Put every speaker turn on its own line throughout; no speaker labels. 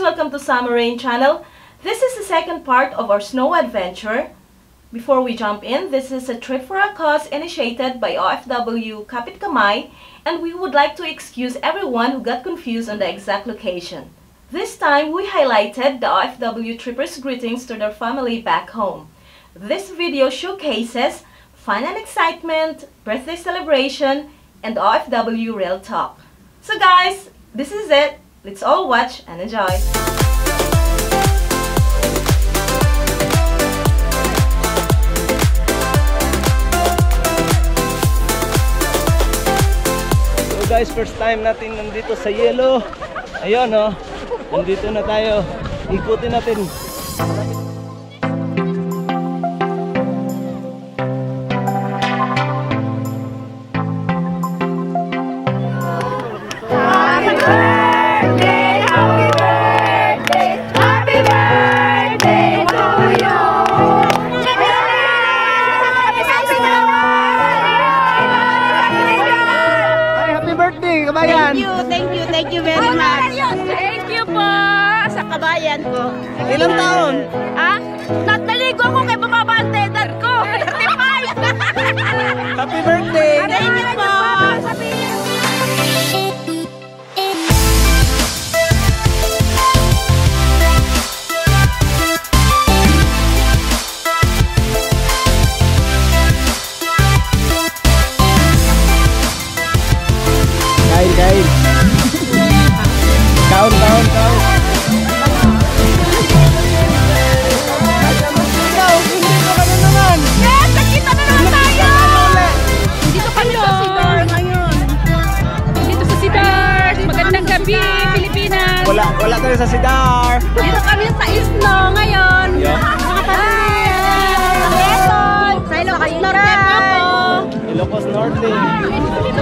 welcome to Summer Rain channel. This is the second part of our snow adventure. Before we jump in, this is a trip for a cause initiated by OFW Kapit Kamay, and we would like to excuse everyone who got confused on the exact location. This time, we highlighted the OFW trippers' greetings to their family back home. This video showcases fun and excitement, birthday celebration, and OFW real talk. So guys, this is it. Let's all watch and enjoy.
So guys, first time natin nandito sa Yelo. Ayun oh, nandito na tayo. Ikutin natin.
Thank you very much. Thank you po sa kabayan ko.
Ilang taon?
Ah? Naligo ako kay bababa ang edad ko. 35!
Happy birthday!
Thank you po!
Kain. Kaon.
Yes! Nakita na naman tayo! Dito kami sa Sidar ngayon. Dito sa Sidar. Magandang gabi, Pilipinas.
Wala tayo sa Sidar.
Dito kami sa Isno ngayon. Mga Quezon. Sa Ilocos Norte po ako.
Ilocos Norte.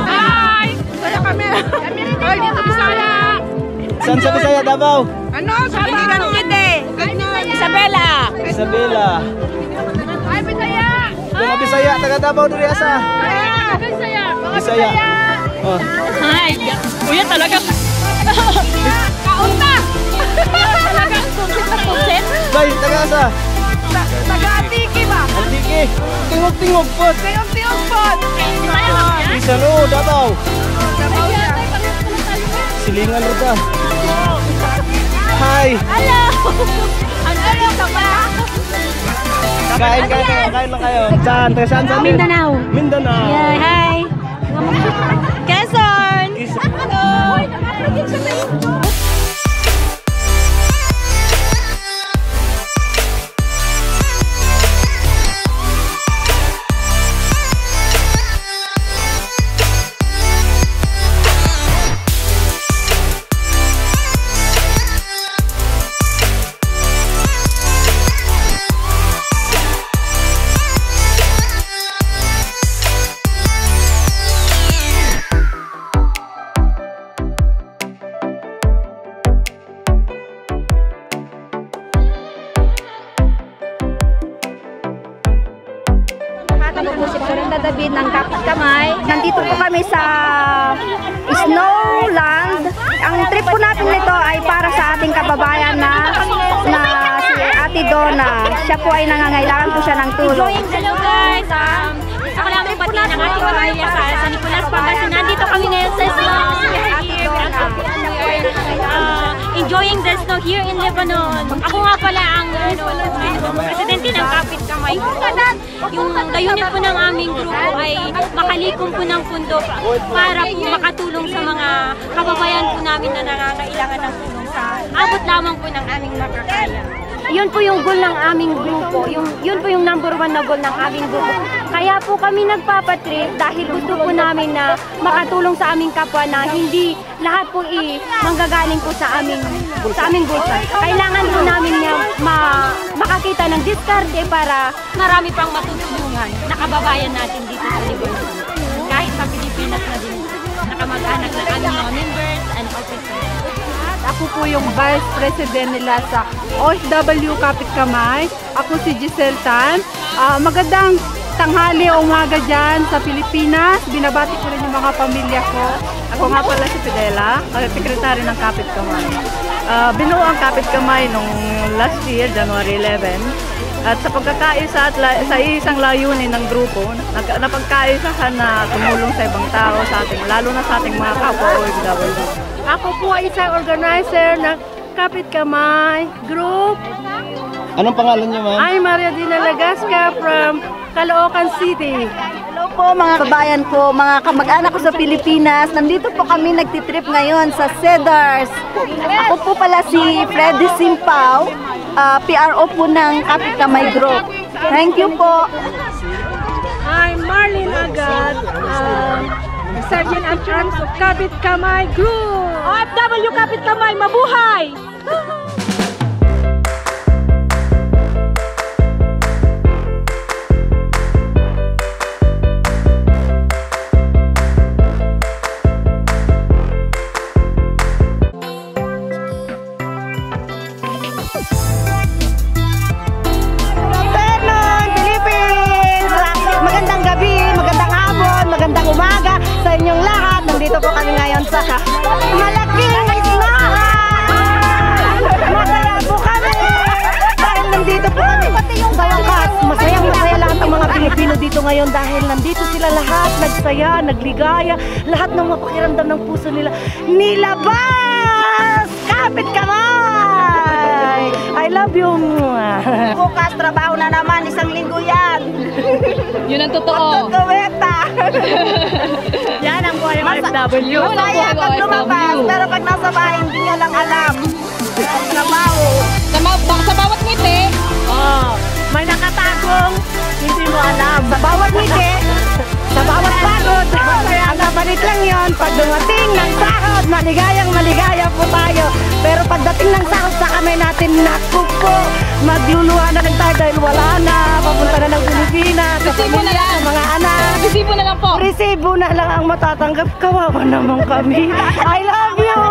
Hi! Saya kami. Hoy, dito Bisaya.
Saan sa Bisaya, Davao?
Ano? Sa City. Isabela. Ay, Bisaya.
Mga Bisaya, taga Davao diri asa. Bisaya. Oh.
Hi. Kuya talaga. Kaunta. Talaga tungsit.
Bay, taga asa.
Taga Antiki ba?
Antiki. Tingog pod.
Tingog pod.
Isalo, Davao.
Davao siya.
Silingan ro ta. Hi.
Hello. Ano ka ba?
Kain lang kayo. Saan?
Mindanao. Yeah, hi. Quezon. Hello. David ng Kapit Kamay. Nandito po kami sa Snowland. Ang trip po natin nito ay para sa ating kababayan na si Ate Donna. Siya po ay nangangailangan po siya ng tulong.
Hello guys! Ako lang ang pati ng ating pamilya sa Nicolas, Pangasinan. Nandito kami ngayon sa snow. Enjoying the snow here in Lebanon. Ako nga pala ang presidente ng Kapit Kamay. Yung layunin po ng aming grupo ay makalikom po ng pundo para po makatulong sa mga kababayan po namin na nangangailangan ng tulong sa abot lamang po ng aming makakaya. Yun po yung goal ng aming grupo. Yun po yung number 1 na goal ng aming grupo. Kaya po kami nagpapatrip dahil gusto po namin na makatulong sa aming kapwa na hindi lahat po manggagaling po sa aming bulsa. Kailangan po namin makakita ng diskarte para marami pang matutulungan na kababayan natin dito sa Libanon. Kahit sa Pilipinas na din, nakamag-anak ng aming mga members and officers.
Ako po yung Vice President nila sa OFW Kapit Kamay. Ako si Giselle Tan. Magandang tanghali o umaga dyan sa Pilipinas. Binabati ko rin yung mga pamilya ko. Ako nga pala si Fidela, sekretary ng Kapit Kamay. Binuo ang Kapit Kamay nung last year, January 11. At sa pagkakaisa at sa isang layunin ng grupo, napagkaisahan na tumulong sa ibang tao, sa ating, lalo na sa ating mga kapwa OFW. Ako po ay isang organizer ng Kapit Kamay Group.
Anong pangalan niyo, ma'am?
I'm Maria Dina Lagasca from Caloocan City.
Hello po mga kabayan ko, mga kamag-anak ko sa Pilipinas. Nandito po kami nagtitrip ngayon sa Cedars. Ako po pala si Freddy Simpao, PRO po ng Kapit Kamay Group. Thank you po.
I'm Marlene Agad, Sergeant at Arms of Kapit Kamay Group.
OFW Kapit Kamay, mabuhay!
Magandang umaga sa inyong lahat. Nandito po kami ngayon sa malaking islaan. Masaya po kami. Dahil nandito po kami. Sa wakas, masaya lahat ang mga Pilipino dito ngayon dahil nandito sila lahat. Nagsaya, nagligaya. Lahat ng mapakiramdam ng puso nila nilabas! Kapit Kamay! I love you. Bukas, trabaho na naman. Isang linggo yan.
Yun ang totoo.
Yan ang buhay ng OFW.
Masaya pag lumabas, pero pag nasa bahay, hindi niya lang alam. Trabaho.
Sa bawat ngiti,
May nakatagong hindi mo alam.
Sa bawat ngiti, sa bawat pagod, ang kapalit lang yon. Pag dumating ng sahod, maligaya po tayo. Pero pagdating ng sahod sa kamay natin, naku po, magluluha na lang tayo dahil wala na. Papunta na ng Pilipinas, sa pamilya, sa mga anak.
resibo na lang po.
Resibo na lang ang matatanggap. Kawawa naman kami. I love you!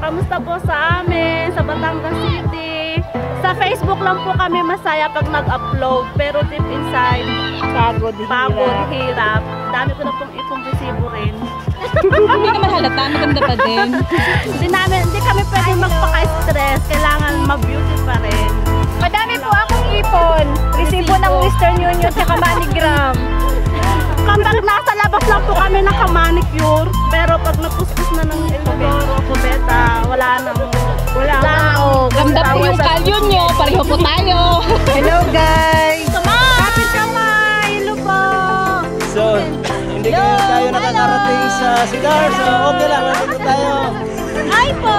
Kamusta po sa amin, sa Batangas City? Sa Facebook lang po kami masaya pag nag-upload, pero deep inside, pagod, hirap. Dami ko na pong itong resibo rin.
Hindi naman halata, maganda pa din.
Hindi kami pwede magpaka-stress, kailangan mag-beauty pa rin.
Madami po akong ipon. Resibo ng Western Union sa MoneyGram.
Kapag nasa labas lang po kami naka-manicure, pero pag napuspos na ng Eldoro, Cubeta, wala na.
Ganda po yung kalyo nyo, pareho po tayo.
Hello guys!
Kapit Kamay! Hello po!
So, hindi tayo nakakarating sa Cedar, so okay lang, nandito tayo.
Hi po!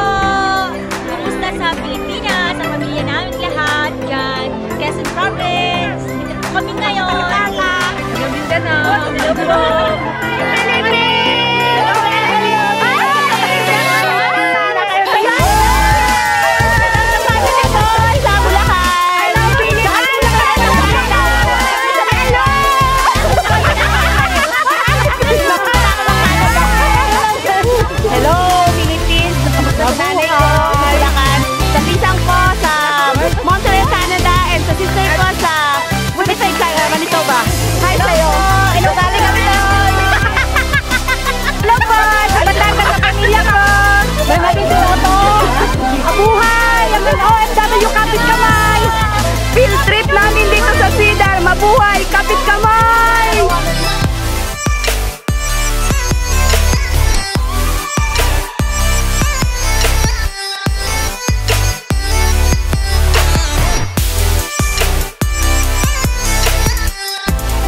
Kamusta sa Pilipinas, sa pamilya namin lahat, dyan, Quezon Province. Dito po kami ngayon. Hello po!
OFW Kapit Kamay! Field trip namin dito sa Cedar. Mabuhay Kapit Kamay!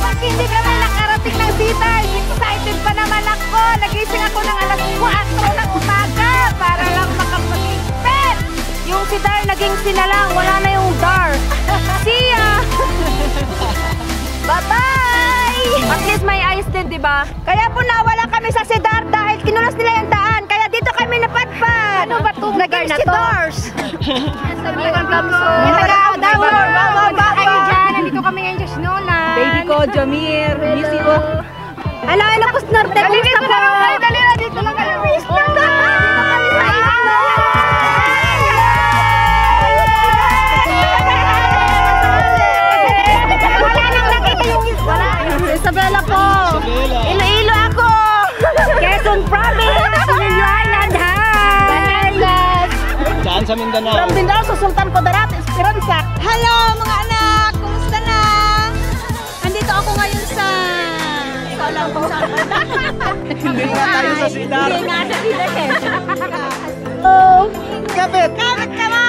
Pag hindi kami nakarating ng Cedar, excited pa naman ako. Nagising ako ng alas 4 ng umaga para lang makapag-expect. Yung si Dar naging sinalang, wala na yung Dar. See ya! Bye-bye! At least may ayos din, diba? Kaya po nawala kami sa Cedar dahil kinulas nila yung daan. Kaya dito kami napadpad. Ano ba itong lugar na to? Cedars! Nandito kami ngayon sa Sinolan. Baby ko, Jamir. Missy ko. Hello, Kusnorte. Kumusta po? Dali na, dito lang kayo. Isabela po.
naman sa Mindanao.
From Mindanao sa Sultan Kudarat, Esperanza.
Hello mga anak! Kumusta na? Nandito ako ngayon sa... Ikaw lang kung saan banda.
Hindi nga tayo sa Sidar.
Hindi nga sa Sidar eh.
Oh,
Kapit!
Kapit ka mo!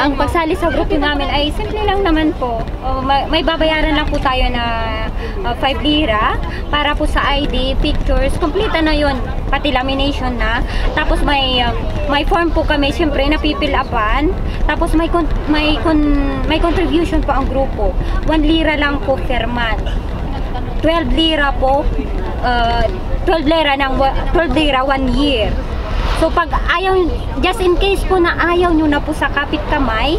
Ang pagsali sa grupo namin ay simple lang naman po. May babayaran lang po tayo na 5 lira para po sa ID, pictures, complete na yun, pati lamination na. Tapos may form po kami, siyempre napipill upan. Tapos may contribution po ang grupo. 1 lira lang po per month. 12 lira po, 12 lira 1 year. So pag ayaw, just in case po na ayaw nyo na po sa kapit kamay,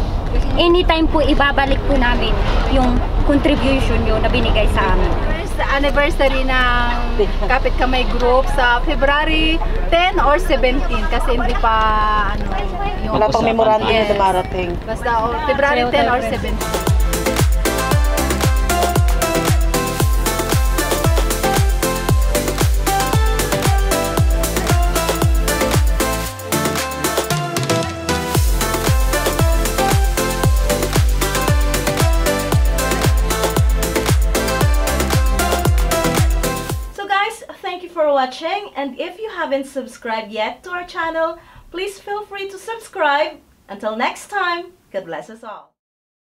anytime po ibabalik po namin yung contribution nyo na binigay sa amin.
Sa anniversary ng Kapit Kamay Group sa February 10 or 17 kasi hindi pa yung
wala pang memorandum
Yes.
na dumarating.
Basta February 10 or 17.
for watching, and if you haven't subscribed yet to our channel, please feel free to subscribe. Until next time, God bless us all.